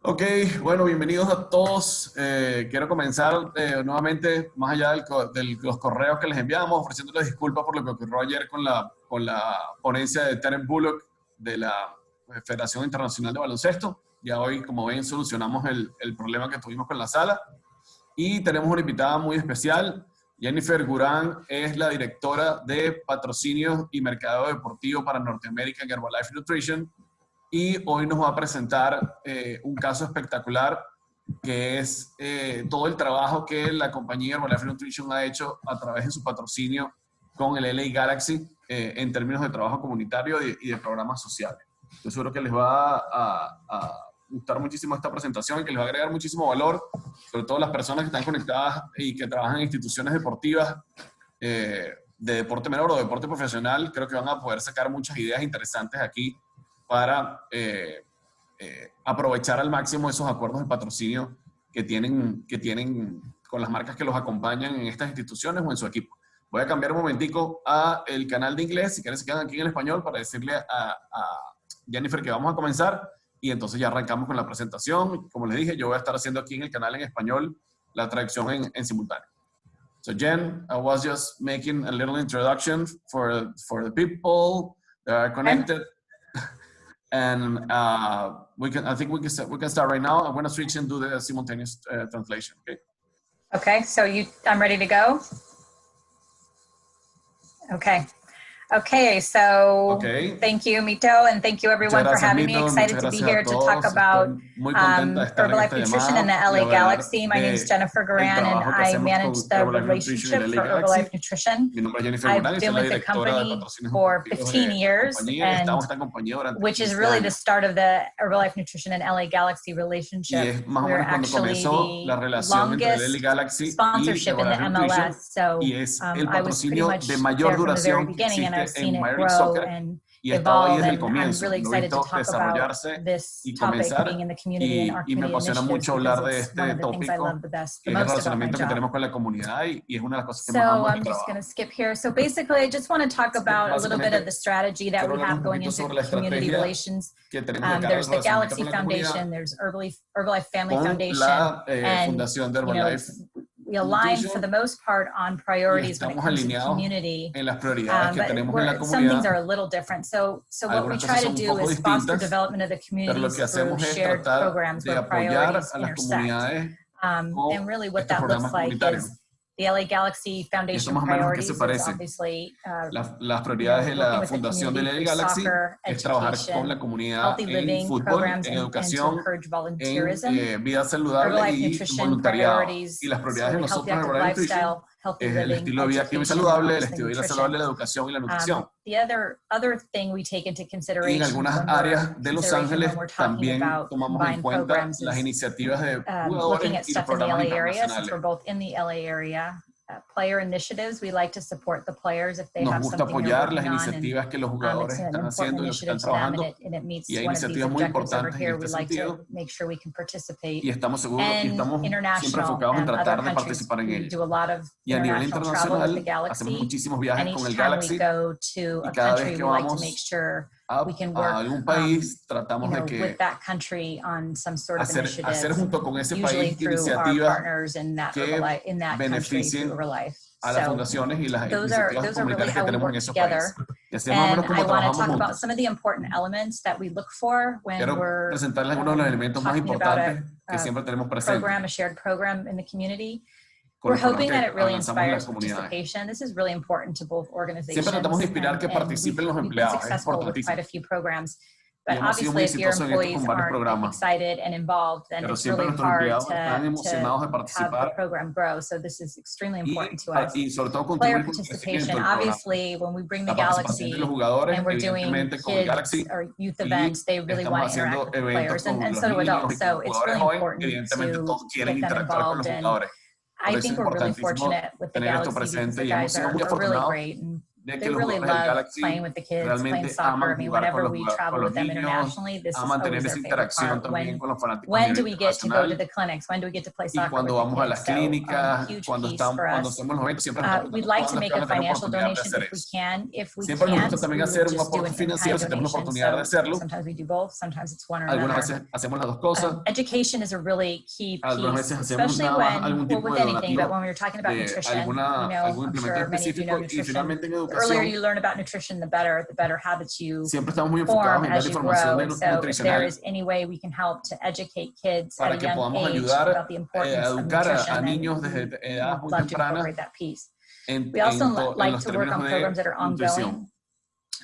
Ok, bueno, bienvenidos a todos. Quiero comenzar nuevamente, más allá de los correos que les enviamos, ofreciéndoles disculpas por lo que ocurrió ayer con la ponencia de Terence Bullock de la Federación Internacional de Baloncesto. Ya hoy, como ven, solucionamos el problema que tuvimos con la sala. Y tenemos una invitada muy especial. Jennifer Guran es la directora de patrocinios y mercadeo deportivo para Norteamérica en Herbalife Nutrition. Y hoy nos va a presentar un caso espectacular que es todo el trabajo que la compañía Herbalife Nutrition ha hecho a través de su patrocinio con el LA Galaxy en términos de trabajo comunitario y de programas sociales. Yo seguro que les va a gustar muchísimo esta presentación y que les va a agregar muchísimo valor, sobre todo las personas que están conectadas y que trabajan en instituciones deportivas de deporte menor o de deporte profesional. Creo que van a poder sacar muchas ideas interesantes aquí para aprovechar al máximo esos acuerdos de patrocinio que tienen con las marcas que los acompañan en estas instituciones o en su equipo. Voy a cambiar un momentico a el canal de inglés, si quieren se quedan aquí en el español, para decirle a Jennifer que vamos a comenzar y entonces ya arrancamos con la presentación. Como les dije, yo voy a estar haciendo aquí en el canal en español la traducción en simultáneo. So Jen, I was just making a little introduction for the people that are connected. And I think we can start right now. I'm going to switch and do the simultaneous translation. Okay. Okay. So I'm ready to go. Okay. Okay. So thank you, Mito, and thank you everyone for having me. Excited to be here to talk about Herbalife Nutrition and the LA Galaxy. My name is Jennifer Guran, and I manage the relationship for Herbalife Nutrition. I've been with the company for 15 years, and which is really the start of the Herbalife Nutrition and LA Galaxy relationship. We're actually the longest sponsorship in the MLS, so I was pretty much there from the very beginning, and I've seen it grow and evolve, and I'm really excited to talk about this topic being in the community and our community initiatives, because it's one of the things I love the most about my job. So I'm just going to skip here. So basically, I just want to talk about a little bit of the strategy that we have going into community relations. There's the Galaxy Foundation, there's Herbalife Family Foundation, and we align for the most part on priorities when it comes to the community. But some things are a little different. So what we try to do is foster development of the communities through shared programs where priorities intersect. And really what that looks like is the LA Galaxy Foundation priorities is obviously las prioridades de la fundación del LA Galaxy es trabajar con la comunidad en fútbol, en educación, en vida saludable y voluntariado. Y las prioridades de nosotros en Herbalife Nutrition es el estilo de vida activo y saludable, el estilo de vida saludable, la educación y la nutrición. The other thing we take into consideration, y en algunas áreas de Los Ángeles también tomamos en cuenta las iniciativas de jugadores y los programas internacionales. We're both in the LA area. Player initiatives, we like to support the players if they have something apoyar las iniciativas que los jugadores están haciendo y están trabajando, y hay iniciativas muy importantes en este sentido, y estamos seguros y estamos siempre enfocados en tratar de participar en ello. Y a nivel internacional hacemos muchísimos viajes con el Galaxy, y cada vez que vamos a algún país tratamos de que hacer junto con ese país iniciativas que beneficien a las fundaciones y las iniciativas comunitarias que tenemos en esos países. Y así es más o menos como trabajamos juntos. Quiero presentarles algunos de los elementos más importantes que siempre tenemos presentes. We're hoping that it really inspires participation. This is really important to both organizations. Siempre tratamos de inspirar que participen los empleados. Es importantísimo. But obviously, if your employees aren't excited and involved, then it's really hard to have the program grow. So this is extremely important to us. Player participation. Obviously, when we bring the Galaxy and we're doing kids or youth events, they really want to interact with players, and so do adults. So it's really important to get them involved. And I think we're really fortunate with the Galaxy because the guys are really great. And de que they los really jugadores del love Galaxy playing with the kids, playing realmente soccer. I aman mean, jugar whenever we travel with them niños, internationally, this is aman tener always esa their favorite interacción part. también con los fanáticos a When nivel do we get to go to internacional. the clinics? When do we get to play Y soccer cuando with the vamos a kids? las So, clínicas, huge cuando piece for hacemos us. los eventos, siempre estamos We'd like to preguntando make cuándo a tenemos financial oportunidad de donation hacer if we eso. can. If we Siempre nos can't, gusta también we hacer would un just do aporte an financiero in-kind si tenemos la donation. oportunidad de So hacerlo. sometimes we do both, sometimes it's one or Algunas another. veces hacemos las dos cosas. Education is a really key Algunas piece, veces hacemos especially nada más when, algún well, tipo with de anything, but donativo when we were talking about de nutrition, algún I'm implemento sure many of you know específico. Y nutrition. finalmente en The earlier educación, you learn about nutrition, the better habits you siempre estamos muy enfocados form en dar as you información grow. de And so if there nutricional is any way we can help to educate kids at para a que young podamos age ayudar about the a importance of educar nutrition, a then niños we desde edades would muy love to tempranas incorporate that piece. en We also like los to work términos on programs that are de nutrición. ongoing.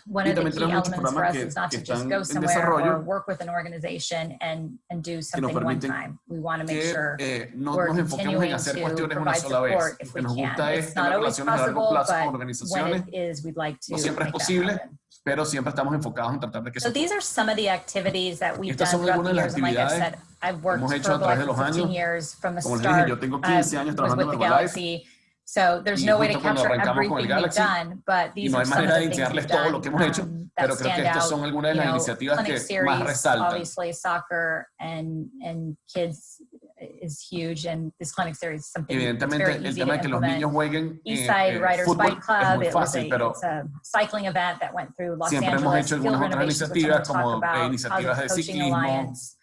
One Y of the también key tenemos muchos elements for programas us is not que to just están go en somewhere or desarrollo work with an organization and do que nos something one permiten time. We want to make que sure no we're nos enfoquemos en continuing hacer to cuestiones una provide sola vez. support Lo if que we nos can. gusta es It's tener not always relaciones a largo possible, plazo con but when organizaciones. it is, we'd like to No siempre es make that posible, happen. pero siempre estamos enfocados en tratar de que So se these are some of the activities that we've Estas done son throughout algunas the de las years. And like I've actividades said, I've que worked hemos for hecho a través de Herbalife los for 15 años. years from the Como les dije, start. yo tengo 15 años Was trabajando with en the Herbalife. Galaxy. So there's Y no way to justo cuando capture arrancamos con el everything we've Galaxy, done, but y these no are hay some of manera the de things we've enseñarles todo lo done que hemos hecho, that pero creo stand que estas out. son algunas de You las know, iniciativas clinic que más series, resaltan. obviously soccer and kids is huge, and this clinic series is something that's Evidentemente, very el easy tema to de que los implement. niños jueguen Eastside Riders fútbol Bike es Club, muy fácil, pero it's a cycling event that went through Los siempre hemos Angeles, hecho field algunas otras renovations, which I'm going iniciativas to talk como about, iniciativas Positive de Coaching ciclismo, Alliance,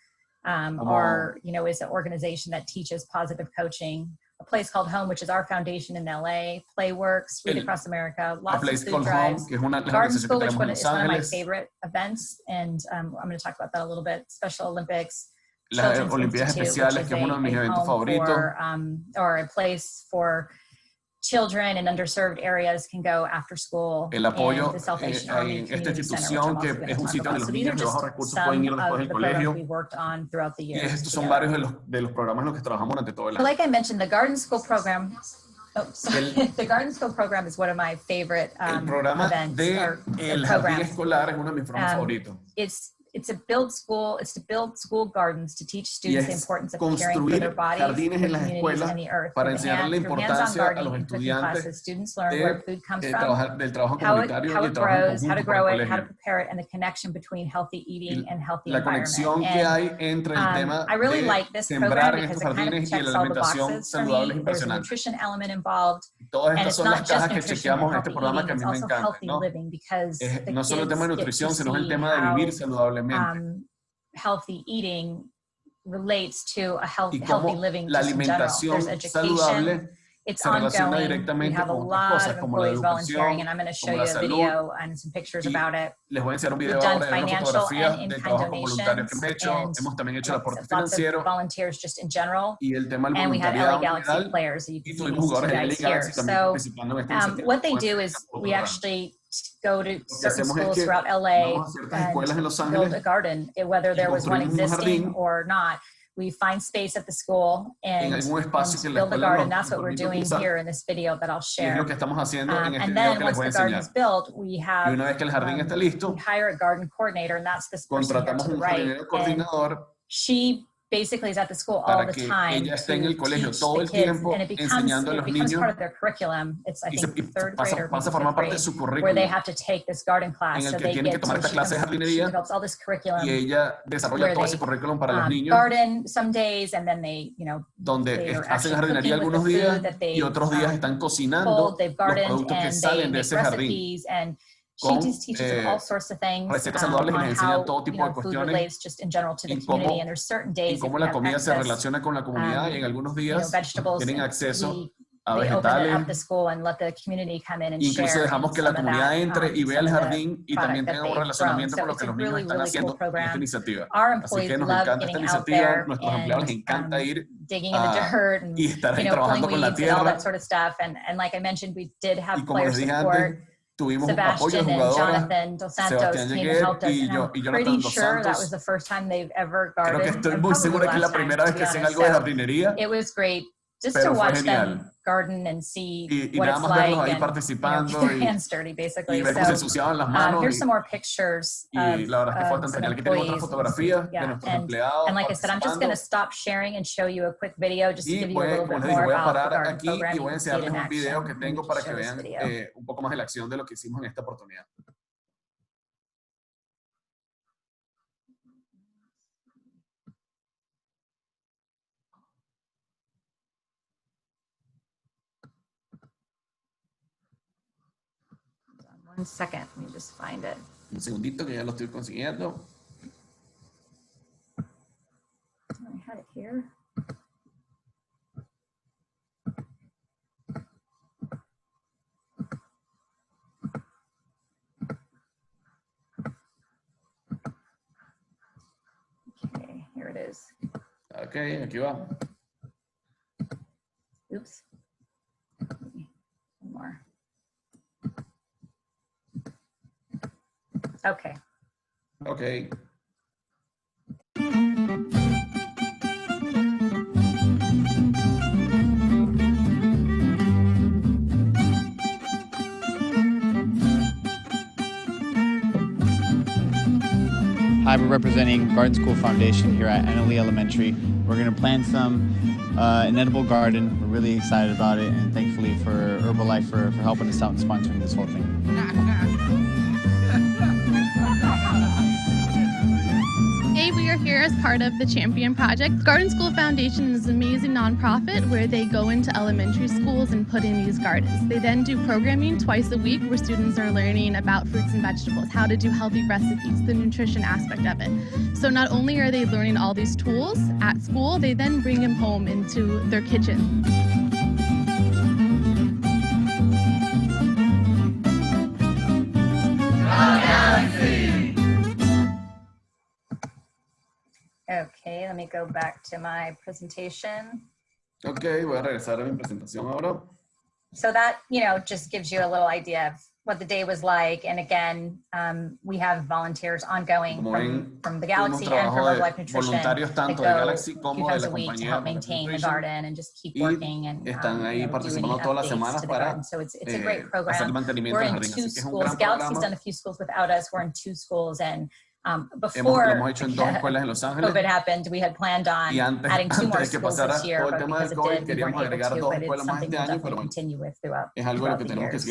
como or, you know, is an organization that teaches positive coaching. A place called Home, which is our foundation in LA, Playworks, Read Across America, lots of food drives. Home, que es una Garden School, which is one of my Ángeles. favorite events, and I'm going to talk about that a little bit. Special Olympics, Las Children's Olimpiadas Institute, Especiales, which que is es uno de mis eventos favoritos. for, or a place for children in underserved areas can go after school. El apoyo the Salvation Army en esta Community Center, institución which I'm que also es un going to sitio talk donde about. los So these are niños de bajos just recursos pueden ir some después of del the programs colegio. we worked on throughout the Y years. estos son together. varios de los programas en los que trabajamos durante todo el So año. like I mentioned, the Garden School program, the Garden School program is one of my favorite El programa events de or el jardín programs. escolar es uno de mis programas favoritos. It's to build school gardens to teach students the importance of caring for their bodies, jardines en their las communities, escuelas and the earth. para enseñar la importancia a los estudiantes students learn where food comes from, del trabajo how comunitario y it el trabajo en grows, how to conjunto con el grow it, how to colegio. prepare it, and the connection between healthy eating and healthy La conexión environment. que hay entre el tema I really like de this sembrar program en because estos it kind of jardines y checks la all the alimentación boxes for saludable es me. There's a impresionante. nutrition element involved. Todas And estas it's son not las just cajas que nutrition and chequeamos en healthy este programa eating, que a it's mí me also encanta, healthy ¿no? living because the No solo el tema de kids get nutrición, to sino el see tema de how vivir saludablemente. healthy eating relates to a healthy living la just in general. alimentación There's saludable education. It's se relaciona ongoing. We directamente have a con otras lot cosas of como la employees volunteering, educación, and I'm going to show como you la a salud. video and some pictures about it. Les voy a enseñar un video We've done ahora de una financial fotografía and del in-kind trabajo con voluntarios que hemos donations, hecho. and Hemos también hecho el like I aporte said, lots of financiero volunteers just in general. y el tema del And we had LA voluntariado Galaxy general. players, so you Y can see tuvimos these two jugadores de LA guys here. Galaxy también So participando en esta iniciativa. what they do is we actually go to certain hacemos es schools que throughout LA vamos a ciertas escuelas en Los and build Ángeles a garden, whether there was one construimos un existing jardín or not. We find space at the school en and algún espacio que la build a escuela garden. nos That's what we're permite doing utilizar. here in this video that I'll Y es share. lo que estamos haciendo en este And video then que les once voy a the garden enseñar. is built, we Y have una vez que el jardín está listo, we hire a garden coordinator, and that's this person here contratamos to the un right. jardinero And coordinador she basically is at the school all para the que time ella esté en el to colegio teach todo the el kids, tiempo and it enseñando a los becomes niños part of their curriculum. It's I think third grade or pasa a formar parte de su where they currículum have to take this garden class. en el So que they tienen que get tomar to esta clase de she jardinería develops all this curriculum y ella desarrolla where todo they ese currículum para los niños garden some days, and then they donde they are hacen actually jardinería cooking with algunos the días food that y they otros días están cocinando pulled, they've los gardened, productos que and they salen de make ese jardín recipes, and she con just teaches them all sorts of things recetas saludables y les on enseña how todo tipo de food cuestiones relates just in general to the y community. And there's certain days cómo if we la have comida se access, relaciona con la comunidad y en algunos días vegetables, tienen acceso a they open it up the vegetales. school and let the community come in and Incluso share dejamos que la some of comunidad that, entre y vea el some of the jardín y también product that tenga un they've relacionamiento grown. con lo So que it's a los niños really, están really haciendo cool program. en esta iniciativa. Our Así employees que nos love encanta getting esta out iniciativa, there nuestros empleados les and encanta ir digging in the dirt and y estar ahí pulling trabajando con la weeds and all tierra. that sort of stuff. And like I mentioned, we did have Y como player les dije support. antes, tuvimos un apoyo de Sebastian and jugadoras, Jonathan Dos Santos Sebastián came and Yeguer helped us, y and I'm Jonathan pretty Dos sure that Santos. was the first time they've ever Creo que gardened. estoy And muy probably segura que es la last time, primera vez to que be hacen honest. algo de So jardinería. it was great just to watch them garden and see what it's like and get their hands dirty, basically. So here's some more pictures of some employees. And like I said, I'm just going to stop sharing and show you a quick video just to give you a little bit more about the garden program. You can see it in action. Para que vean un poco más de la acción de lo que hicimos en esta oportunidad. One second, let me just find it. Un segundito que ya lo estoy consiguiendo. I had it here. Okay, here it is. Okay, aquí va. Oops. One more. Okay. Okay. Hi, we're representing Garden School Foundation here at Annalee Elementary. We're going to plant an edible garden. We're really excited about it, and thankfully for Herbalife for helping us out and sponsoring this whole thing. Today we are here as part of the Champion Project. Garden School Foundation is an amazing nonprofit where they go into elementary schools and put in these gardens. They then do programming twice a week where students are learning about fruits and vegetables, how to do healthy recipes, the nutrition aspect of it. So not only are they learning all these tools at school, they then bring them home into their kitchen. Okay, let me go back to my presentation. Okay, voy a regresar a mi presentación ahora. So that, just gives you a little idea of what the day was like. And again, we have volunteers ongoing from the Galaxy and from Herbalife Nutrition that go 2 times a week to help maintain the garden and just keep working and do any updates to the garden. So it's a great program. We're in 2 schools. Galaxy's done a few schools without us. We're in 2 schools, and before COVID happened, we had planned on adding 2 more schools this year, but because it did, we weren't able to, but it's something we'll definitely continue with throughout the years.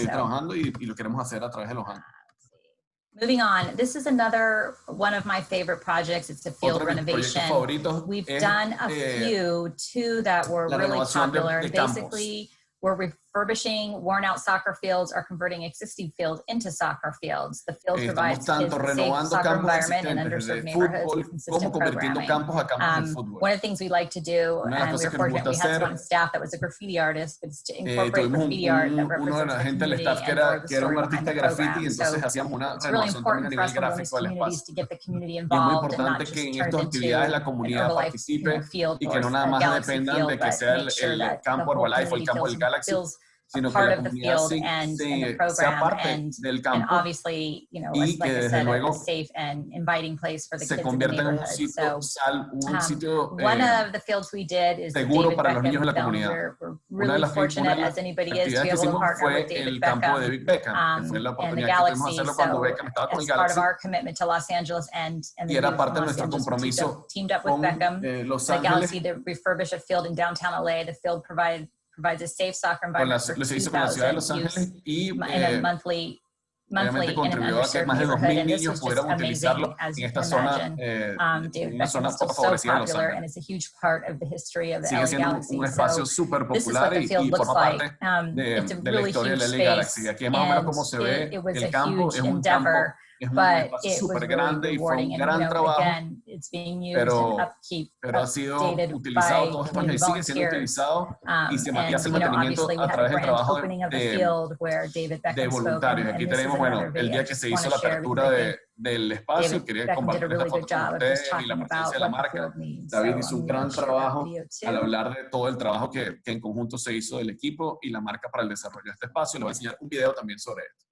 Moving on, this is another one of my favorite projects. It's a field renovation. We've done a few, 2 that were really popular. Basically, we're refurbishing worn out soccer fields or converting existing fields into soccer fields. The field provides kids a safe soccer environment in underserved neighborhoods with consistent programming. One of the things we like to do, and we were fortunate, we had someone on staff that was a graffiti artist, is to incorporate graffiti art that represents the community and the story behind the program. So it's really important for us when we're in these communities to get the community involved and not just turn it into an Herbalife field or a Galaxy field, but make sure that the whole community feels a part of the field and the program, and obviously, like I said, a safe and inviting place for the kids in the neighborhood. So one of the fields we did is the David Beckham film. We're really fortunate, as anybody is, to be able to partner with David Beckham and the Galaxy. So as part of our commitment to Los Angeles and the youth from Los Angeles, teamed up with Beckham, the Galaxy, to refurbish a field in downtown LA. The field provides a safe soccer environment for 2,000 youth in a monthly in an underserved neighborhood, and this was just amazing, as you can imagine. David Beckham is still so popular, and it's a huge part of the history of the LA Galaxy. So this is what the field looks like. It's a really huge space, and it was a huge endeavor, but it was really rewarding. And again, it's being used and upkeep, updated by community volunteers. And obviously we had a grand opening of the field where David Beckham spoke, and this is another video I just want to share because I think David Beckham did a really good job of just talking about what the field means. David hizo un gran trabajo al hablar de todo el trabajo que en conjunto se hizo del equipo y la marca para el desarrollo de este espacio. Le voy a enseñar un video también sobre esto.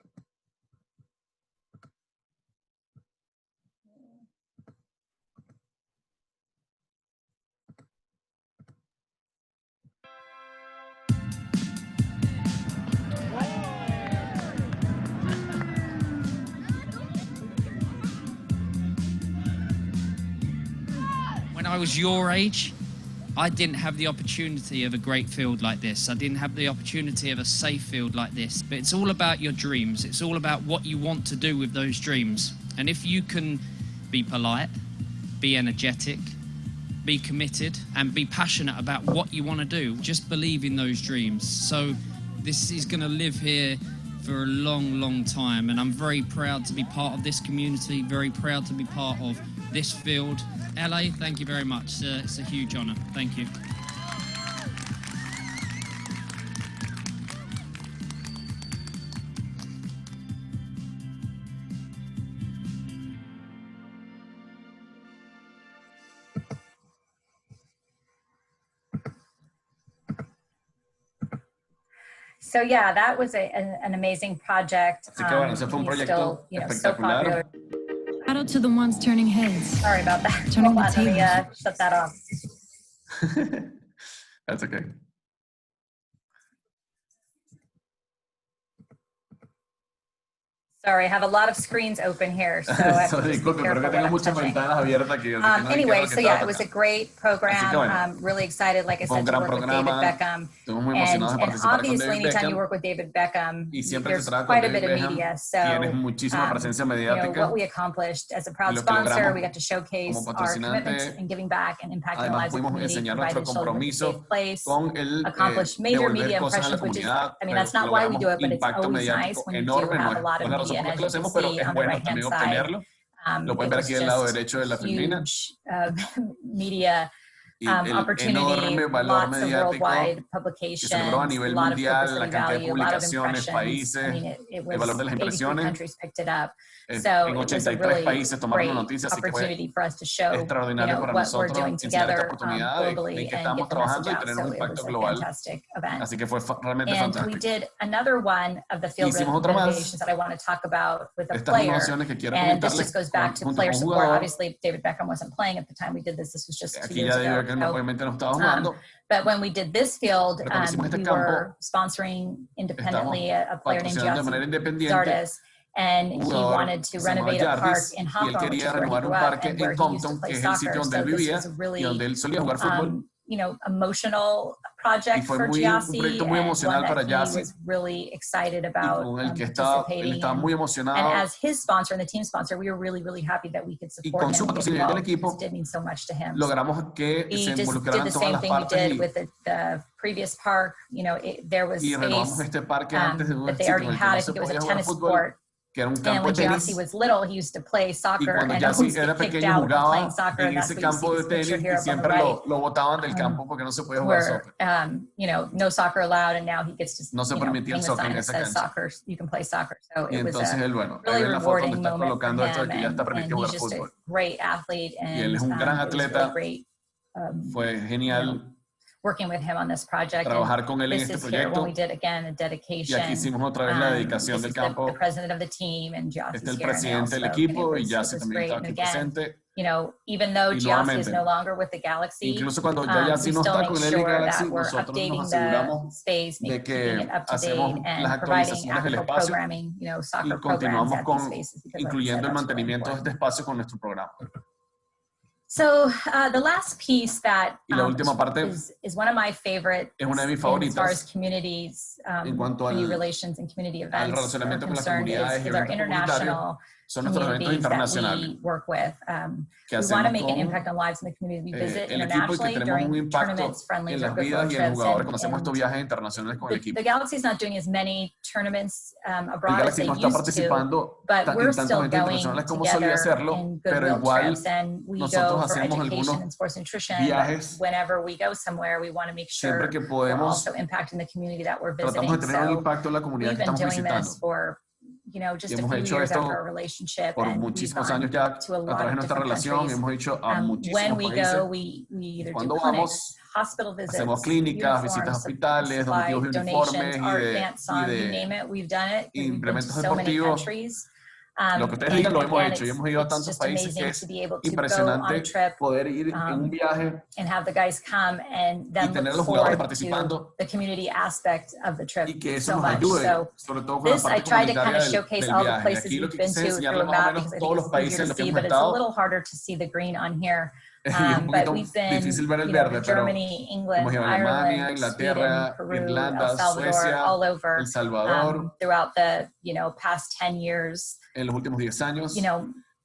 when I was your age, I didn't have the opportunity of a great field like this. I didn't have the opportunity of a safe field like this. But it's all about your dreams. It's all about what you want to do with those dreams. And if you can be polite, be energetic, be committed, and be passionate about what you want to do, just believe in those dreams. So this is going to live here for a long, long time. And I'm very proud to be part of this community, very proud to be part of this field. LA, thank you very much. It's a huge honor. Thank you. So yeah, that was an amazing project. Así que bueno, ese fue un proyecto espectacular. Shout out to the ones turning heads. Sorry about that. Turning Hold the on, let me tables. shut that off. That's okay. Sorry, I have a lot of screens open here, so I have to just be careful what I'm touching. Anyway, so yeah, it was a great program. Really excited, like I said, to work with David Beckham. And obviously, anytime you work with David Beckham, there's quite a bit of media. So, what we accomplished as a proud sponsor, we got to showcase our commitment in giving back and impacting the lives of the community, providing children a safe place, accomplish major media impressions, which is, I mean, that's not why we do it, but it's always nice when you do have a lot of media. And as you can see on the right-hand side, lo pueden ver aquí del lado derecho de la filmina. Media opportunity, lots of worldwide publications, a lot of publicity value, a lot of impressions. I mean, it was 83 countries picked it up. So it was a really great opportunity for us to show what we're doing together globally and get the message out. So it was a fantastic event. And we did another one of the field renovations that I want to talk about with a player. And this just goes back to player support. Obviously, David Beckham wasn't playing at the time we did this. This was just 2 years ago. But when we did this field, we were sponsoring independently a player named Giassi Zardes. And he wanted to renovate a park in Hawthorne, which is where he grew up and where he used to play soccer. So this was a really, emotional project for Giassi, and one that he was really excited about participating in. And as his sponsor and the team sponsor, we were really, really happy that we could support him. It did mean so much to him. He just did the same thing we did with the previous park. There was space that they already had. I think it was a tennis court. And when Giassi was little, he used to play soccer and always get kicked out for playing soccer. And that's what you see this picture here up on the right. No soccer allowed, and now he gets to hang a sign that says soccer. You can play soccer. So it was a really rewarding moment for him, and he's just a great athlete, and it was really great. Working with him on this project. This is here when we did again a dedication. This is the president of the team, and Giassi's here now. So it was great. And again, even though Giassi is no longer with the Galaxy, we still make sure that we're updating the space, keeping it up to date, and providing actual programming, soccer programs at these spaces. Incluyendo el mantenimiento de este espacio con nuestro programa. So the last piece that is one of my favorite as far as communities, community relations and community events are concerned is our international communities that we work with. We want to make an impact on lives in the community we visit internationally during tournaments, friendlies, or goodwill trips. The Galaxy is not doing as many tournaments abroad as they used to, but we're still going together in goodwill trips, and we go for education and sports nutrition. Whenever we go somewhere, we want to make sure we're also impacting the community that we're visiting. So we've been doing this for just a few years after our relationship, and we've gone to a lot of different countries. When we go, we either do clinics, hospital visits, uniforms, supply, donations, art, dance, song, you name it, we've done it. We've been to so many countries. Lo que ustedes digan lo hemos hecho. Y hemos ido a tantos países que es impresionante poder ir en un viaje y tener los jugadores participando y que eso nos ayude, sobre todo con la parte comunitaria del viaje. Y aquí lo que quise enseñarles más o menos todos los países en los que hemos estado. But we've been, Germany, England, Ireland, Sweden, Peru, Irlanda, El Salvador, Suecia, all over, El Salvador, throughout the, past 10 years, en los últimos 10 años,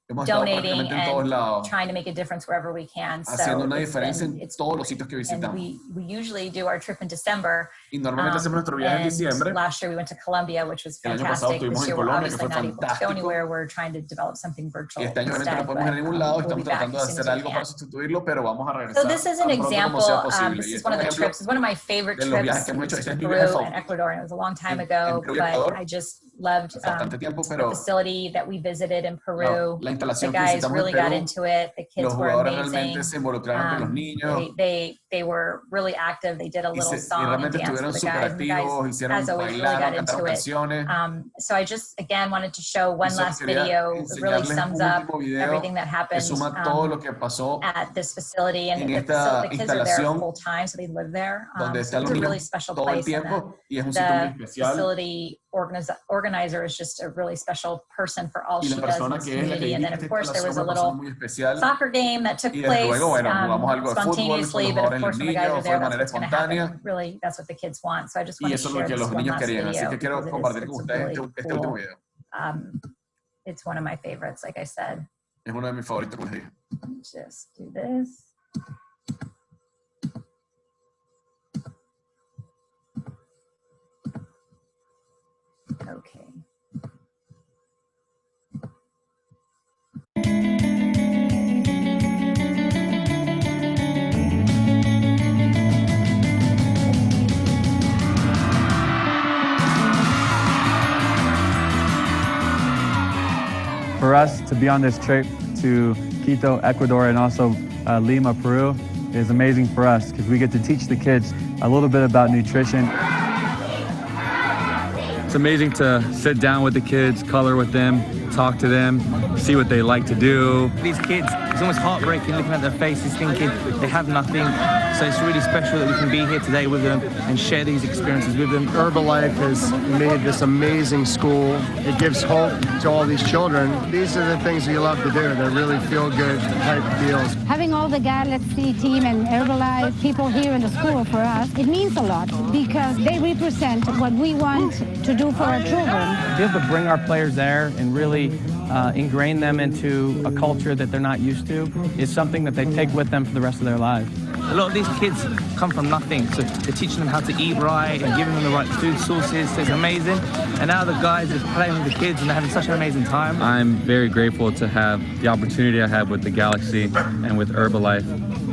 hemos estado donating prácticamente en todos and lados, trying to make a difference wherever we can. haciendo So una diferencia en it's todos los sitios que and visitamos. we usually do our trip in December. Y normalmente hacemos nuestro viaje en And diciembre. last year we went to Colombia, which was El año pasado fantastic. estuvimos This en year we're Colombia, que obviously fue not able to go fantástico. anywhere. We're trying to develop something virtual Y este año obviamente instead, no podemos ir a ningún but, lado, we'll estamos be back tratando de as soon hacer as we algo can. para sustituirlo, pero vamos a regresar So this is an tan pronto como example. sea posible. This Y is este one of the ejemplo trips. It's one of my favorite de los viajes trips que hemos hecho. Este to es mi Peru viaje and favorito. Ecuador. And it was a long time En ago, Perú y but Ecuador, I just loved bastante tiempo, the pero facility that we visited in Peru. la The instalación que guys visitamos really en got Perú, into it. The kids los were jugadores amazing. realmente se involucraron con los niños. They were really active. They did a little song and realmente dance estuvieron for the súper guys. And the guys, activos, hicieron, as always, really bailaron, got cantaron into it. canciones. So I just, again, wanted to show one Solo last quería video. It really enseñarles sums un up último video everything that que happened suma todo lo que pasó at this facility. And en the esta kids are there instalación full time, so they live there. donde So están it's los a really niños special todo el place. And tiempo y es un sitio muy the especial. facility organizer is just a really special person for all Y she la does in persona this que es la que community. And then, dirige of course, there was a una persona little muy especial. soccer game that took Y place luego, bueno, jugamos algo de fútbol con spontaneously, los but of jugadores y los course, when the guys are niños, fue there, de that's manera what's going to happen. espontánea. Really, that's what the kids want. So I just Y want to eso es lo share que this los one niños last querían. Así video que quiero because compartir it's con a ustedes really este último cool. video. It's one of my favorites, like I said. Es uno de mis favoritos, como les dije. Just do this. Okay. For us to be on this trip to Quito, Ecuador, and also Lima, Peru is amazing for us because we get to teach the kids a little bit about nutrition. It's amazing to sit down with the kids, color with them, talk to them, see what they like to do. These kids, it's almost heartbreaking looking at their faces thinking they have nothing. So it's really special that we can be here today with them and share these experiences with them. Herbalife has made this amazing school. It gives hope to all these children. These are the things that you love to do. They're really feel-good type deals. Having all the Galaxy team and Herbalife people here in the school for us, it means a lot because they represent what we want to do for our children. To be able to bring our players there and really ingrain them into a culture that they're not used to is something that they take with them for the rest of their lives. A lot of these kids come from nothing, so they're teaching them how to eat right and giving them the right food sources. So it's amazing. And now the guys are playing with the kids and they're having such an amazing time. I'm very grateful to have the opportunity I have with the Galaxy and with Herbalife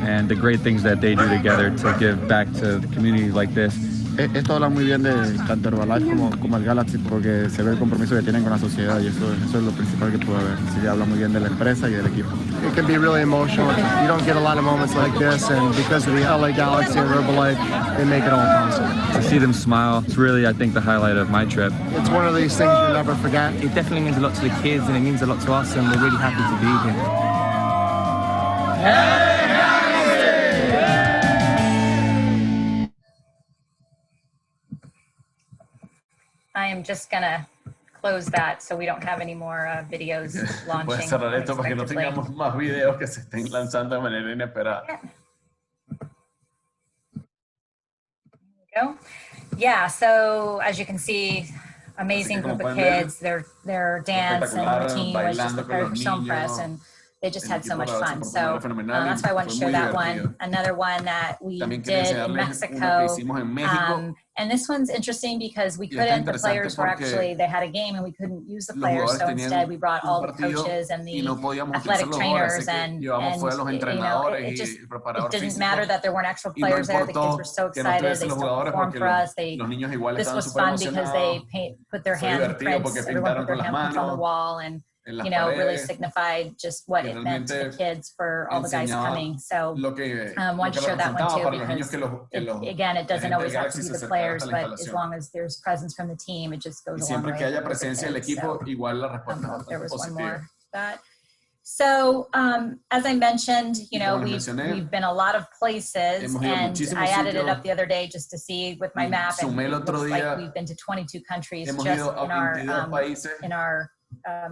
and the great things that they do together to give back to the community like this. Esto habla muy bien de tanto Herbalife como el Galaxy porque se ve el compromiso que tienen con la sociedad y eso es lo principal que puede haber. Así que habla muy bien de la empresa y del equipo. It can be really emotional. You don't get a lot of moments like this, and because of the LA Galaxy and Herbalife, they make it all possible. To see them smile, it's really, I think, the highlight of my trip. It's one of these things you'll never forget. It definitely means a lot to the kids and it means a lot to us and we're really happy to be here. I am just going to close that so we don't have any more videos launching. Voy a cerrar esto para que no tengamos más videos que se estén lanzando de manera inesperada. Go. Yeah, so as you can see, amazing group of kids. Their dance and routine was just prepared for Film Press, and they just had so much fun. So that's why I wanted to share that one. Another one that we did in Mexico. And this one's interesting because we couldn't, the players were actually, they had a game and we couldn't use the players. So instead we brought all the coaches and the athletic trainers and you know, it didn't matter that there weren't actual players there. The kids were so excited. They still performed for us. This was fun because they put their handprints, everyone put their handprints on the wall and you know, really signified just what it meant to the kids for all the guys coming. So wanted to share that one too because again, it doesn't always have to be the players, but as long as there's presence from the team, it just goes a long way. There was one more. So as I mentioned, you know, we've been a lot of places, and I added it up the other day just to see with my map, and it looks like we've been to 22 countries just in our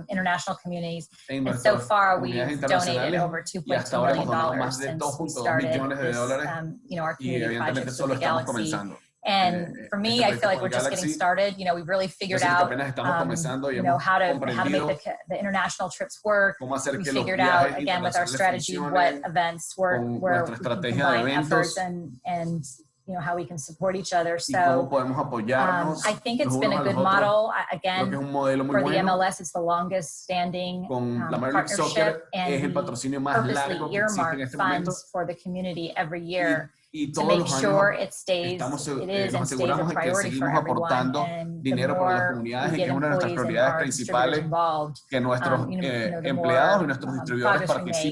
international communities. And so far, we've donated over $2.2 million since we started this, our community projects with the Galaxy. And for me, I feel like we're just getting started. We've really figured out, how to make the international trips work. We figured out, again, with our strategy, what events work, where we can combine efforts and how we can support each other. So I think it's been a good model. Again, for the MLS, it's the longest standing partnership, and we purposely earmark funds for the community every year to make sure it stays a priority for everyone. And the more we get employees and our distributors involved, the more progress we make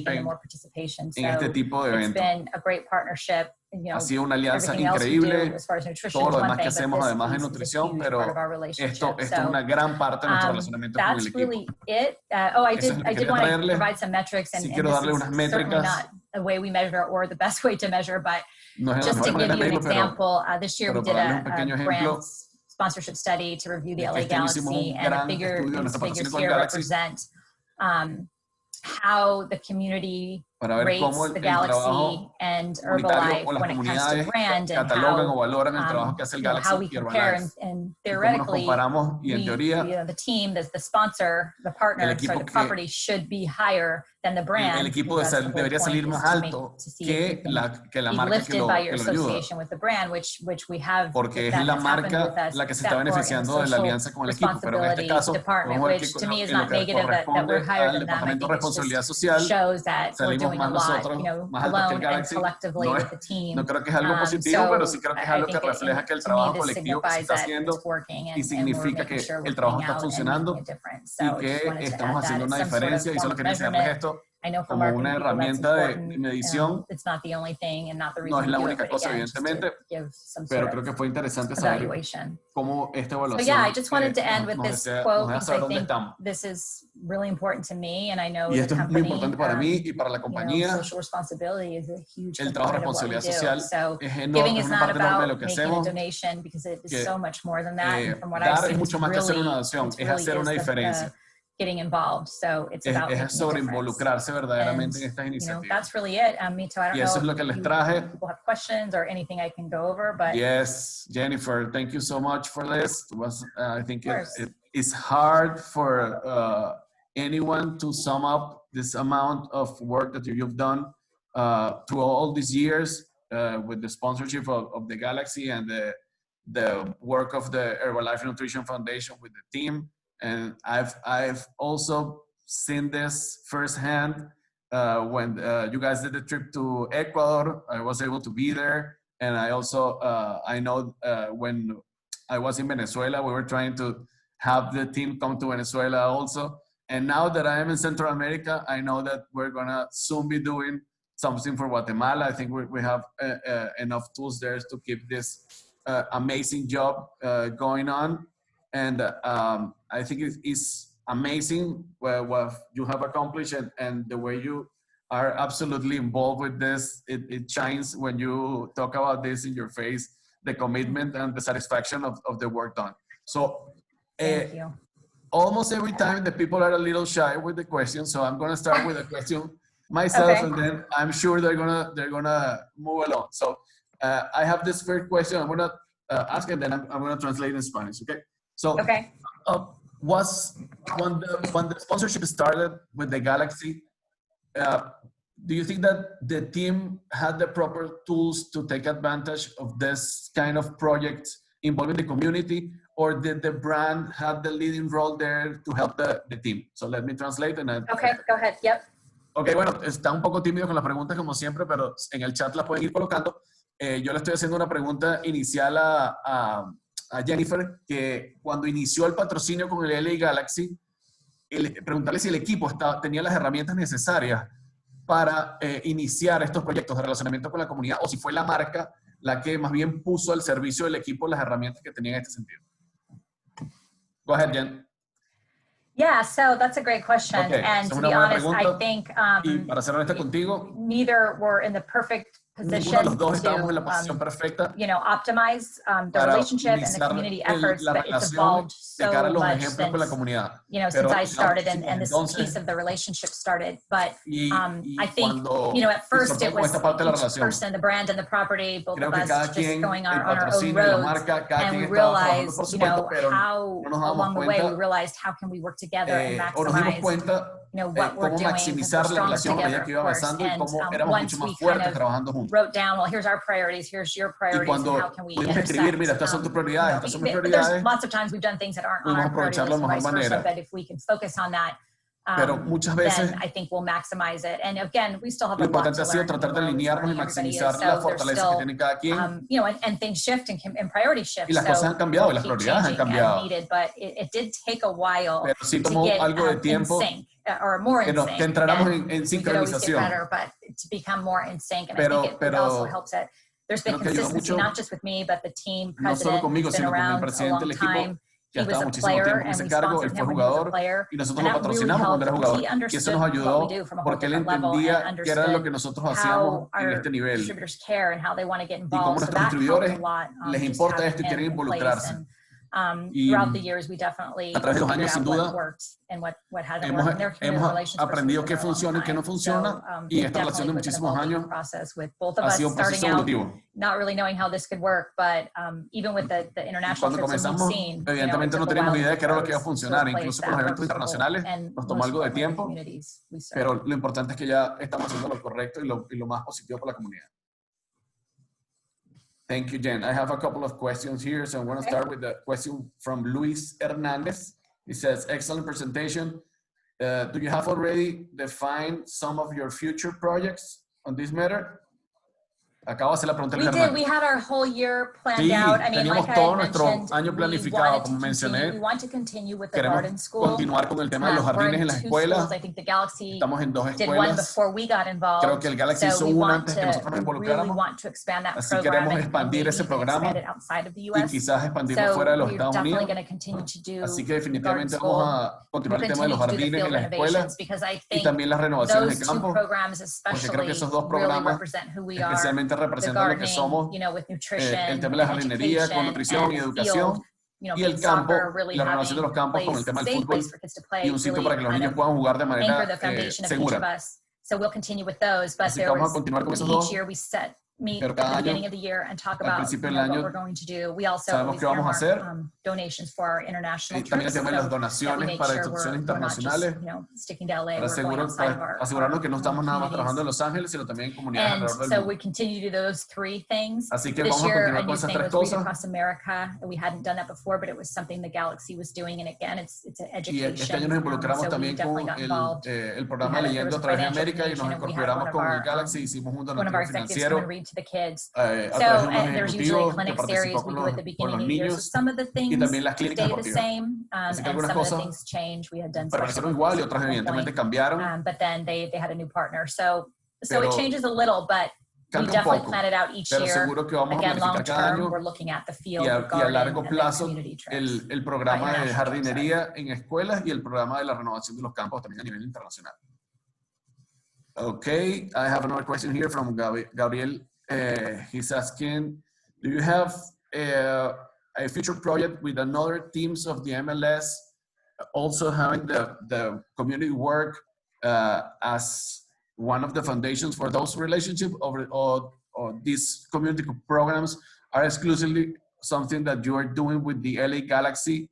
and the more participation. So it's been a great partnership. Ha sido una alianza increíble, todo lo demás que hacemos además de nutrición, pero esto es una gran parte de nuestro relacionamiento con el equipo. Really it. I did want to provide some metrics, and quiero darle unas métricas. Not the way we measure or the best way to measure, but just to give you an example, this year we did a brand sponsorship study to review the LA Galaxy, and these figures here represent how the community rates the Galaxy and Herbalife when it comes to brand, and how we compare, and theoretically, the team, the sponsor, the partner, the property should be higher than the brand. El equipo debería salir más alto que la marca que lo ayuda. With the brand, which we have, porque es la marca la que se está beneficiando de la alianza con el equipo, pero en este caso, which to me is not negative that we're higher than them. I think it shows that we're doing a lot, alone and collectively with the team. No creo que es algo positivo, pero sí creo que es algo que refleja que el trabajo colectivo que se está haciendo y significa que el trabajo está funcionando y que estamos haciendo una diferencia, y solo quería enseñarles esto como una herramienta de medición. No es la única cosa, evidentemente, pero creo que fue interesante saber cómo esta evaluación I just wanted to end with this quote, because I think this is really important to me, and I know y esto es muy importante para mí y para la compañía. Social responsibility is a huge el trabajo de responsabilidad social es enorme, es una parte enorme de lo que hacemos. Dar es mucho más que hacer una donación, es hacer una diferencia. Getting involved, so it's about es sobre involucrarse verdaderamente en estas iniciativas. That's really it. Mito, I don't y eso know es lo que les traje. People have questions or anything I can go over, but yes, Jennifer, thank you so much for this. It was, I think it's hard for anyone to sum up this amount of work that you've done through all these years with the sponsorship of the Galaxy and the work of the Herbalife Nutrition Foundation with the team. And I've also seen this firsthand when you guys did the trip to Ecuador. I was able to be there, and I also I know when I was in Venezuela, we were trying to have the team come to Venezuela also. And now that I am in Central America, I know that we're gonna soon be doing something for Guatemala. I think we have enough tools there to keep this amazing job going on. And I think it's amazing what you have accomplished, and the way you are absolutely involved with this. It shines when you talk about this in your face, the commitment and the satisfaction of the work done. So thank you. Almost every time the people are a little shy with the question, so I'm gonna start with a question myself, and then I'm sure they're gonna move along. So I have this first question I'm gonna ask, and then I'm gonna translate in Spanish, okay? So, was when the sponsorship started with the Galaxy, do you think that the team had the proper tools to take advantage of this kind of projects involving the community, or did the brand have the leading role there to help the team? So let me translate. And okay, go ahead. Yep. Ok, bueno, está un poco tímido con las preguntas como siempre, pero en el chat las pueden ir colocando. Yo le estoy haciendo una pregunta inicial a Jennifer, que cuando inició el patrocinio con el LA Galaxy, preguntarle si el equipo tenía las herramientas necesarias para iniciar estos proyectos de relacionamiento con la comunidad, o si fue la marca la que más bien puso al servicio del equipo las herramientas que tenía en este sentido. Go ahead, Jen. Yeah, so that's a great question. Okay. And to be honest, I think y para ser honesta contigo, neither were in the perfect ninguno de los position dos estábamos en la to, posición perfecta optimize the para relationship and the optimizar community efforts, la but it's relación evolved de cara a so los much ejemplos con la since, comunidad. since I Pero started and this entonces, piece of the relationship started. But y I think, cuando, at first it was esta parte de la each relación, person, the brand and the property, both creo of que us cada just quien, going el on our own patrocinio y la roads. marca, cada And we quien estaba trabajando realized, por su cuenta, pero how no nos dábamos along the way we cuenta, realized how can we work together and o nos dimos maximize cuenta what we're cómo doing, because we're maximizar la stronger relación a medida together, que of iba course. avanzando y And cómo éramos once mucho we más kind fuertes of trabajando juntos. wrote down, well, here's our priorities, here's your Y priorities, and cuando how can we pudimos escribir, intersect. mira, estas son tus prioridades, estas son mis But prioridades, there's lots of times we've done things that aren't on pudimos our priority aprovecharlo list de and mejor vice versa, manera. but if we can focus on that, Pero muchas veces then I think we'll maximize it. And again, we still have lo a lot importante to ha sido learn. tratar de We're always alinearnos y learning, everybody is. maximizar las So there's fortalezas que still, tiene cada quien. and things shift and priorities shift. Y las cosas han cambiado, y las we'll keep prioridades han changing cambiado. as needed, but it did take a while Pero sí to tomó get algo de in tiempo sync, or more in sync. que entráramos And en we could always get sincronización. better, but to become more in sync. And Pero- I think it pero also helps that there's been creo que ayudó consistency, mucho, not just with me, but the team no solo president conmigo, has been sino con el around a presidente long del equipo, time. que ha He was estado a muchísimo player, tiempo en and ese we cargo, él sponsored fue him when he was a jugador, player. y nosotros And lo that really patrocinamos cuando era helped. jugador. He Y eso understood nos what we ayudó do from a whole porque él different level and entendía qué era lo que understood nosotros how hacíamos en our este nivel. distributors care and how they want to get Y cómo involved. So nuestros that helped distribuidores a lot. les Just importa having esto y him quieren in place. involucrarse. And Y throughout the years, we definitely a través de los figured años, sin out what duda, worked and what hasn't hemos, worked. And their community hemos relations person aprendido was qué there a long funciona y qué no time. funciona, So, y esta relación de definitely was an muchísimos evolving años process with both of ha us sido un starting proceso out, evolutivo. not really knowing how this could work, but even with the international Cuando trips that we've comenzamos, seen, evidentemente it no took a teníamos while idea de to qué era lo get que iba a those funcionar, place incluso that con los work eventos for people internacionales and nos tomó most algo de importantly, the tiempo, communities we serve. pero lo importante es que ya estamos haciendo lo correcto y lo más positivo para la comunidad. Thank you, Jen. I have a couple of questions here, so I'm going to start with the question from Luis Hernandez. He says, excellent presentation. Do you have already defined some of your future projects on this matter? Acabo de hacer la pregunta. We did. We had our whole year planned out. I mean, like I mentioned, año planificado, como mencioné. We want to continue with the Queremos garden school. continuar con el tema de los jardines en las escuelas. I think the Galaxy Estamos en 2 did one escuelas. before we got involved. Creo que el Galaxy hizo una antes que nosotros nos involucráramos. Así queremos expandir ese programa y quizás expandirlo fuera de los Estados Unidos. Así que definitivamente vamos a continuar el tema de los jardines en las escuelas y también las renovaciones de campo, porque creo que esos dos programas especialmente representan lo que somos, el tema de la jardinería con nutrición y educación, y el campo, la renovación de los campos con el tema del fútbol y un sitio para que los niños puedan jugar de manera segura. Así que vamos a continuar con esos dos. Pero cada año, al principio del año, sabemos qué vamos a hacer. Y también el tema de las donaciones para instituciones internacionales, para asegurarnos que no estamos nada más trabajando en Los Ángeles, sino también en comunidades alrededor del mundo. Así que vamos a continuar con esas 3 cosas. Y este año nos involucramos también con el programa Leyendo a través de América y nos incorporamos con el Galaxy, hicimos un donativo financiero to the kids. There's usually clinic series we do at the beginning of the year. So some of the things stay the same, and some of the things change. We had done permanecieron igual y otras evidentemente cambiaron. But then they had a new partner. So it changes a little, but we definitely plan it out each year. Again, long term, we're looking at the field, y a largo plazo el programa de jardinería en escuelas y el programa de la renovación de los campos también a nivel internacional. Okay, I have another question here from Gabriel. He's asking, do you have a future project with another teams of the MLS also having the community work as one of the foundations for those relationships, or these community programs are exclusively something that you are doing with the LA Galaxy?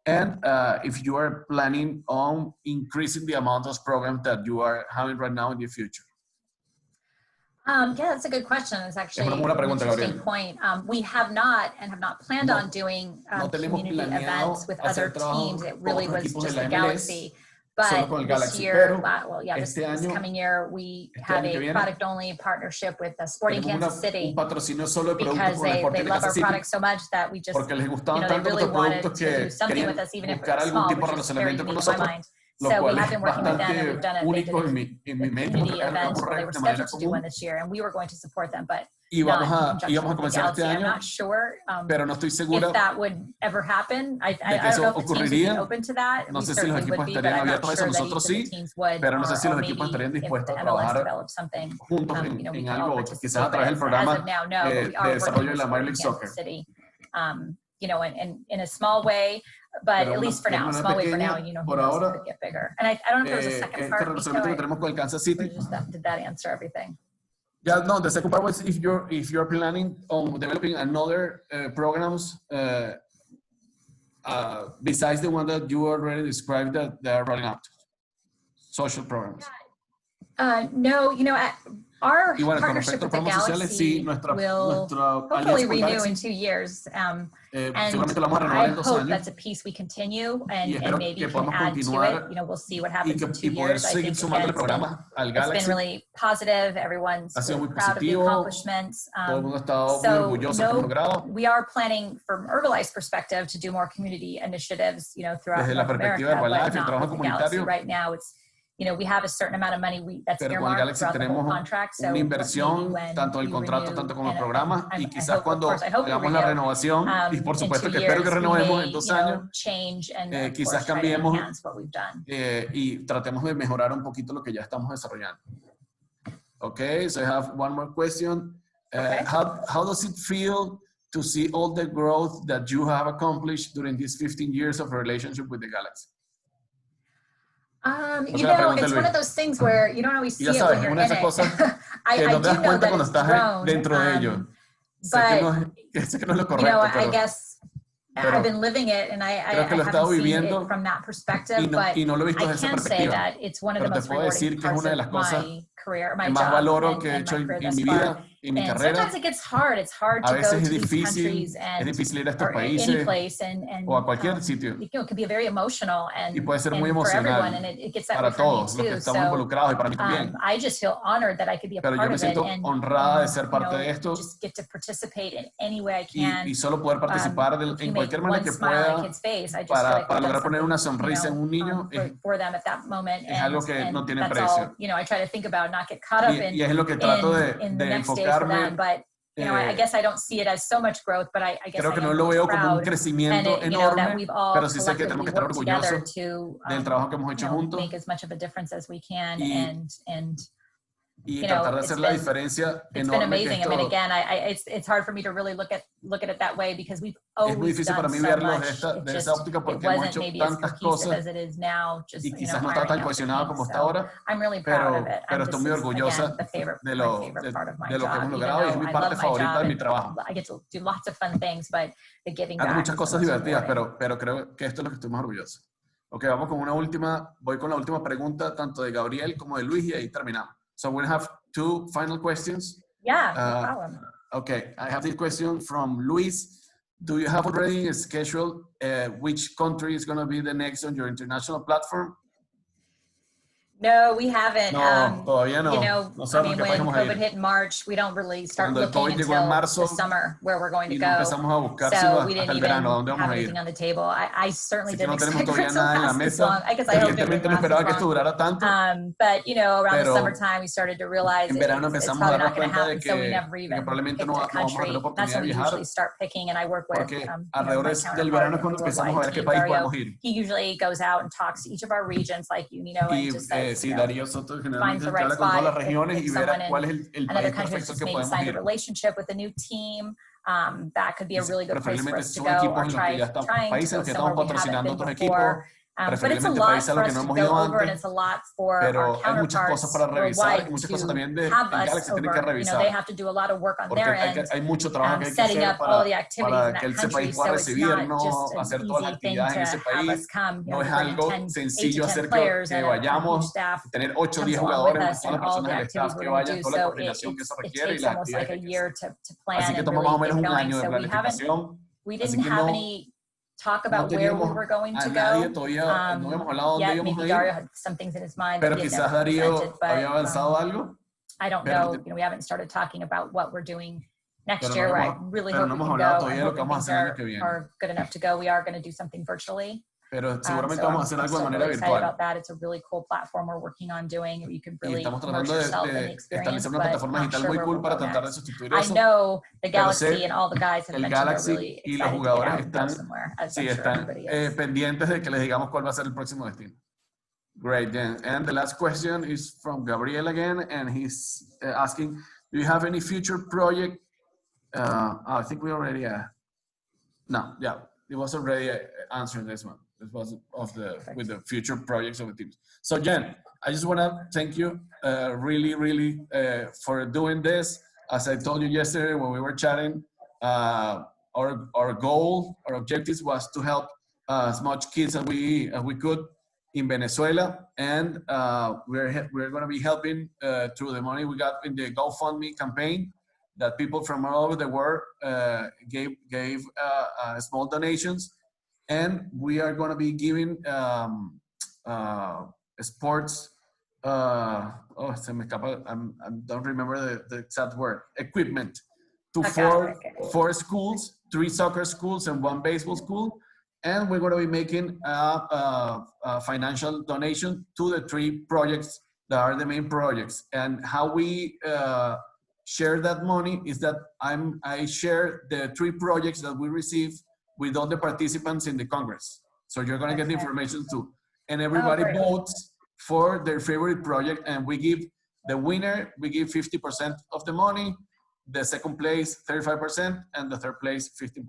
And if you are planning on increasing the amount of programs that you are having right now in the future? Yeah, that's a good question. It's actually an interesting point. We have not planned on doing community events with other teams. It really was just the Galaxy. But this year, this coming year, we have a product-only partnership with Sporting Kansas City because they love our product so much that we just, they really wanted to do something with us, even if it was small, which is very unique in my mind. So we have been working with them, and we've done they did a community event. They were scheduled to do one this year, and we were going to support them. But íbamos a conjunction with the comenzar este galaxy. I'm año, not sure pero no estoy segura if that would ever happen. I de que don't eso know if the teams would be ocurriría. open to that. No We sé si los certainly equipos would be, but estarían I'm not abiertos a eso. sure that Nosotros each of sí, the teams would. pero no sé si Or los equipos maybe estarían if dispuestos the a MLS trabajar develops something, juntos we en can algo, all quizás participate. a través del As programa of now, no, but we de are desarrollo working de la Major League towards Soccer. City. In a small way, but Pero at least for now, small way for now, por who knows, ahora, it could get bigger. And I don't know if there was a second part. relacionamiento que tenemos con el Kansas City. Did that answer everything? Yeah, no, the second part was if you're planning on developing another programs besides the one that you already described that they are rolling out, social programs. No, our Y bueno, con partnership respecto a with the programas sociales, Galaxy sí, nuestra will hopefully renew in 2 years. And seguramente lo vamos a renovar I en 2 hope años. that's a piece we continue Y and espero maybe que can podamos add to continuar it. We'll see what y happens in 2 poder years. I seguir think sumando again, programas al it's been Galaxy. really positive. Everyone's Ha sido muy really proud of the positivo. accomplishments. Todo el mundo ha estado muy orgulloso de lo que hemos logrado. We are planning from Herbalife's perspective to do more community initiatives, throughout Desde la North perspectiva de America, Herbalife, but el not trabajo with the Galaxy. comunitario. Right now, it's we have a certain amount of money that's Pero con el earmarked Galaxy throughout the whole tenemos contract. So una inversión, maybe when tanto del we contrato, renew, tanto como el and programa, y I quizás hope, cuando of course, I hope we hagamos la renew, renovación, y por in supuesto 2 que espero que years, we renovemos may, en 2 años, change and of quizás course, try to cambiemos enhance what we've done. y tratemos de mejorar un poquito lo que ya estamos desarrollando. Okay, so I have one more question. Okay. How does it feel to see all the growth that you have accomplished during these 15 years of relationship with the Galaxy? It's one of those things where you don't always see it when you're in it. I do know that it's grown, dentro de ello. Sé que no es lo correcto, I guess I've been living it and I haven't seen it from that perspective, but no lo he visto I desde esa can say perspectiva. that it's one of the most rewarding parts of my career, my que más job, valoro and que he my hecho career en thus mi far. vida y mi And carrera. sometimes it gets hard. It's hard to A go veces to es these difícil, countries and es difícil ir a estos or any países place and o a cualquier sitio. It can be very emotional and, Y puede ser muy and for everyone, emocional and it gets that para way for me todos los que too. estamos involucrados y para mí también. I just feel honored that I could be a Pero part yo me of it siento and honrada de ser parte de esto just get to participate in any way I can. y solo poder participar en cualquier manera que pueda para lograr poner una sonrisa en un niño for them at that moment, es algo que no tiene that's precio. all, I try to think about, not get caught up Y es lo que trato in the de next days for enfocarme. them, but I guess I don't see it as so much growth, but I guess Creo que I no am lo veo como un proud, crecimiento and enorme, that we've all pero sí sé que tenemos que estar collectively worked orgullosos together to del trabajo que hemos hecho juntos make as much of a difference as we can, and y tratar de hacer la diferencia it's enorme been amazing. que I mean, esto, again, it's hard for me to really look at it that way because we've always es muy difícil para done mí so verlo much. de esa óptica porque hemos hecho maybe as tantas cohesive cosas as it is now, just, y quizás no está tan cohesionado como está ahora, I'm really proud of it. pero estoy muy orgullosa de lo que hemos logrado y es mi parte favorita de mi trabajo. I get to do lots of fun things, but the giving Hago back muchas is cosas the most divertidas, rewarding. pero creo que esto es lo que estoy más orgulloso. Ok, vamos con voy con la última pregunta tanto de Gabriel como de Luis y ahí terminamos. So we have 2 final questions. Yeah, no problem. Okay, I have this question from Luis. Do you have already scheduled which country is going to be the next on your international platform? No, we haven't. No, todavía no. No I mean, when vamos a ir. COVID hit in March, we don't really start Cuando el looking COVID llegó en until marzo, the summer where we're going to y no go. empezamos a buscar So we didn't hasta el even verano, ¿dónde vamos have a ir? anything on the table. I certainly Así que didn't no tenemos expect for todavía it to nada en la last this long. mesa. I guess I hoped it Evidentemente no wouldn't esperaba que last esto this durara tanto. long. But, around the Pero summertime, we started to realize en verano it's empezamos probably a not darnos going to cuenta de happen, so we never que even probablemente picked no a vamos a tener country. la That's oportunidad de when we viajar. usually start picking, and I work with Porque my alrededor del verano es cuando empezamos a ver a qué país podemos ir. He usually goes out and talks to each of our regions like you, Y and just says, sí, Darío Soto finds generalmente the habla right con todas las spot. regiones y If ver someone cuál es el another país country perfecto just que maybe podemos signed a ir. relationship with a new team, that could be a really good place for Preferiblemente us to son go, equipos or en los que ya están, trying to países en go los que somewhere estamos we haven't patrocinando been otros before. equipos, But it's a preferiblemente lot países a for los que us no to hemos go ido over, and antes, it's a lot for pero our hay muchas cosas counterparts para revisar y worldwide muchas to cosas también have en us Galaxy tienen que over. revisar. They have to do a lot of work on Porque their end, hay mucho trabajo que hay que setting hacer up all the activities in para that que ese country, país pueda so it's not recibirnos, just an hacer todas las easy thing actividades to en ese have país. us come. No es we bring algo 8 sencillo to 10 hacer players que and a huge vayamos, staff tener 8 o 10 comes along with jugadores, us todas and las all personas the del staff activities que we're going to vayan, do. toda la So coordinación que eso it requiere y takes las almost like actividades a que year to plan Así que and toma más o really menos get un going. año de So planificación. we Así didn't que have no, any talk no about where we teníamos were going a to nadie go. todavía, no habíamos hablado dónde Yet íbamos maybe a Dario ir, had some things in his mind pero that he had quizás never presented, Darío but había avanzado algo. I don't pero know. We haven't started talking about what we're doing next Pero year. no Where I hemos- really pero hope no we hemos can hablado go. todavía I'm de lo que hoping vamos a things hacer el año que viene. are good enough to go. We are going to do something virtually. Pero seguramente So vamos a hacer algo de manera really virtual. about that. It's a really cool platform we're working on doing. You can really Estamos immerse tratando yourself in the de experience, establecer una but plataforma not digital sure muy where cool we'll para go tratar de next. sustituir I eso. know the Pero Galaxy sé and all the guys have el mentioned they're Galaxy really y los excited to get jugadores out and go están, somewhere, as sí, I'm sure están everybody is. pendientes de que les digamos cuál va a ser el próximo destino. Great, then. And the last question is from Gabriel again, and he's asking, do you have any future project? I think we already, no, yeah, it was already answering this one. This was with the future projects of the teams. So Jen, I just want to thank you really for doing this. As I told you yesterday when we were chatting, our goal, our objectives was to help as much kids as we could in Venezuela, and we're going to be helping through the money we got in the GoFundMe campaign that people from all over the world gave small donations, and we are going to be giving sports. Se me escapa. I don't remember the exact word. Equipment to four schools, 3 soccer schools and 1 baseball school. And we're going to be making a financial donation to the 3 projects that are the main projects. And how we share that money is that I share the 3 projects that we receive with all the participants in the Congress. So you're going to get the information too. And everybody votes for their favorite project, and we give the winner, we give 50% of the money, the second place 35%, and the third place 15%.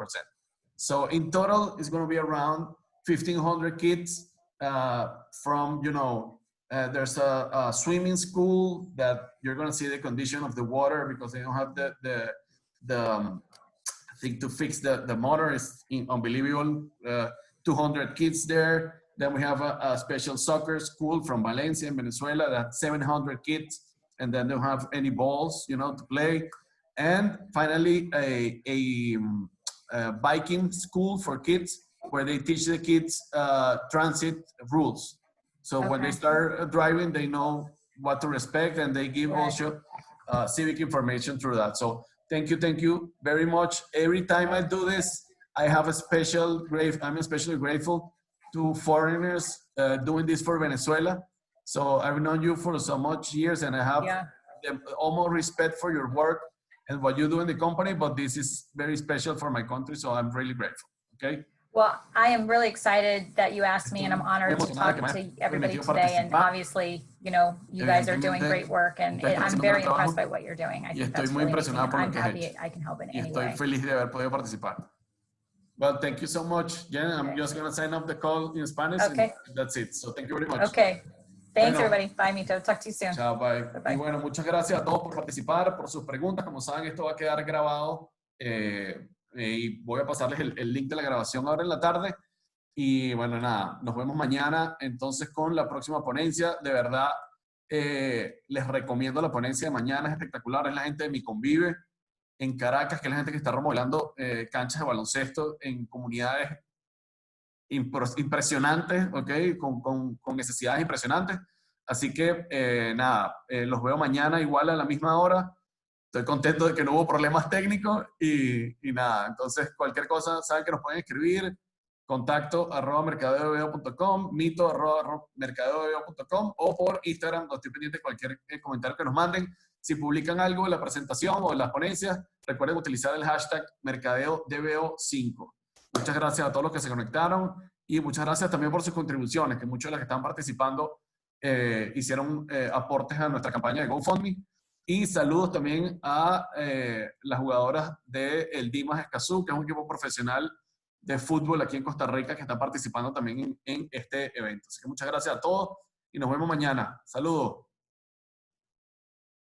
So in total, it's going to be around 1,500 kids from, there's a swimming school that you're going to see the condition of the water because they don't have the thing to fix the motor. It's unbelievable. 200 kids there. Then we have a special soccer school from Valencia in Venezuela that 700 kids, and then they don't have any balls, to play. And finally, a biking school for kids where they teach the kids transit rules. So when they start driving, they know what to respect, and they give also civic information through that. So thank you very much. Every time I do this, I have I'm especially grateful to foreigners doing this for Venezuela. So I've known you for so much years, and I have almost respect for your work and what you do in the company, but this is very special for my country, so I'm really grateful, okay? Well, I am really excited that you asked me, and I'm honored to talk to everybody today, and obviously, you guys are doing great work, and I'm very impressed by what you're doing. I think that's really amazing. I'm happy I can help in any way. Estoy feliz de haber podido participar. Well, thank you so much, Jen. I'm just going to sign up the call in Spanish, and that's it. So thank you very much. Okay. Thanks, everybody. Bye, Mito. Talk to you soon. Chao, bye. Y bueno, muchas gracias a todos por participar, por sus preguntas. Como saben, esto va a quedar grabado y voy a pasarles el link de la grabación ahora en la tarde. Y bueno, nada, nos vemos mañana entonces con la próxima ponencia. De verdad, les recomiendo la ponencia de mañana, es espectacular. Es la gente de Mi Convive en Caracas, que es la gente que está remodelando canchas de baloncesto en comunidades impresionantes, ¿ok? Con necesidades impresionantes. Así que, nada, los veo mañana igual a la misma hora. Estoy contento de que no hubo problemas técnicos y nada. Entonces, cualquier cosa, saben que nos pueden escribir. Contacto @mercadeodvo.com, mito @mercadeodvo.com o por Instagram. Estoy pendiente de cualquier comentario que nos manden. Si publican algo en la presentación o en las ponencias, recuerden utilizar el hashtag MercadeoDVO5. Muchas gracias a todos los que se conectaron y muchas gracias también por sus contribuciones, que muchos de los que están participando hicieron aportes a nuestra campaña de GoFundMe. Y saludos también a las jugadoras del Dimas Escazú, que es un equipo profesional de fútbol aquí en Costa Rica que está participando también en este evento. Así que muchas gracias a todos y nos vemos mañana. Saludos.